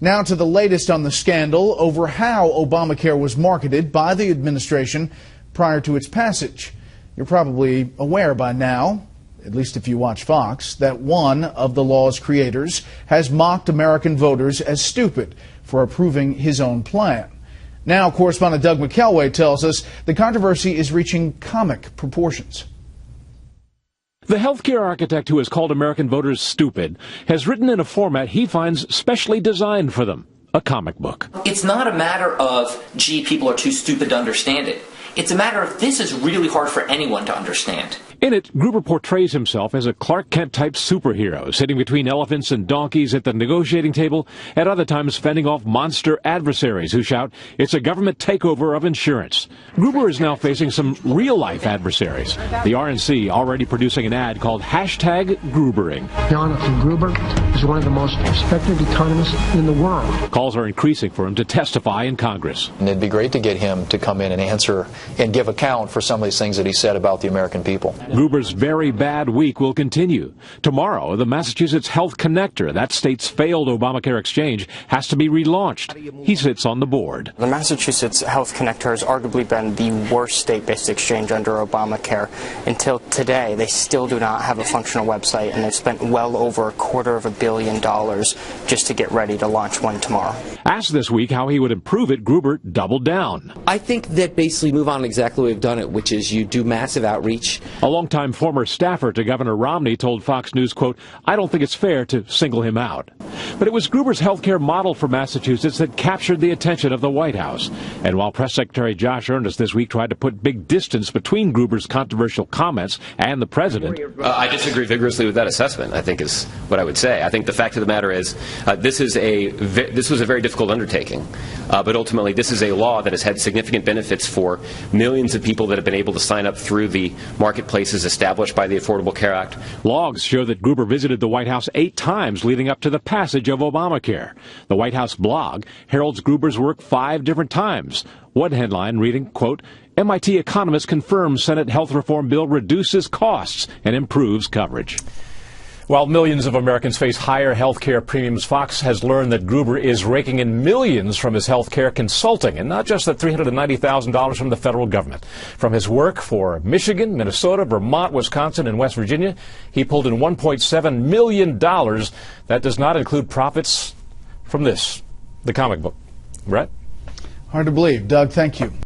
Now to the latest on the scandal over how Obamacare was marketed by the administration prior to its passage. You're probably aware by now, at least if you watch Fox, that one of the law's creators has mocked American voters as stupid for approving his own plan. Now, correspondent Doug McElway tells us the controversy is reaching comic proportions. The healthcare architect who has called American voters stupid has written in a format he finds specially designed for them, a comic book. It's not a matter of, gee, people are too stupid to understand it. It's a matter of this is really hard for anyone to understand. In it, Gruber portrays himself as a Clark Kent-type superhero, sitting between elephants and donkeys at the negotiating table, at other times fending off monster adversaries who shout, "It's a government takeover of insurance." Gruber is now facing some real-life adversaries. The RNC already producing an ad called #Grubering. Jonathan Gruber is one of the most respected economists in the world. Calls are increasing for him to testify in Congress. And it'd be great to get him to come in and answer and give account for some of these things that he said about the American people. Gruber's very bad week will continue. Tomorrow, the Massachusetts Health Connector, that state's failed Obamacare exchange, has to be relaunched. He sits on the board. The Massachusetts Health Connector has arguably been the worst state-based exchange under Obamacare. Until today, they still do not have a functional website, and they've spent well over $250 million just to get ready to launch one tomorrow. Asked this week how he would improve it, Gruber doubled down. I think that basically move on exactly the way we've done it, which is you do massive outreach. A longtime former staffer to Governor Romney told Fox News, quote, "I don't think it's fair to single him out." But it was Gruber's healthcare model for Massachusetts that captured the attention of the White House. And while Press Secretary Josh Earnest this week tried to put big distance between Gruber's controversial comments and the president. I disagree vigorously with that assessment, I think is what I would say. I think the fact of the matter is this was a very difficult undertaking. But ultimately, this is a law that has had significant benefits for millions of people that have been able to sign up through the marketplaces established by the Affordable Care Act. Logs show that Gruber visited the White House 8 times leading up to the passage of Obamacare. The White House blog heralds Gruber's work 5 different times. One headline reading, quote, "MIT economist confirms Senate health reform bill reduces costs and improves coverage." While millions of Americans face higher health care premiums, Fox has learned that Gruber is raking in millions from his health care consulting, and not just the $390,000 from the federal government. From his work for Michigan, Minnesota, Vermont, Wisconsin, and West Virginia, he pulled in $1.7 million. That does not include profits from this, the comic book. Brett? Hard to believe. Doug, thank you.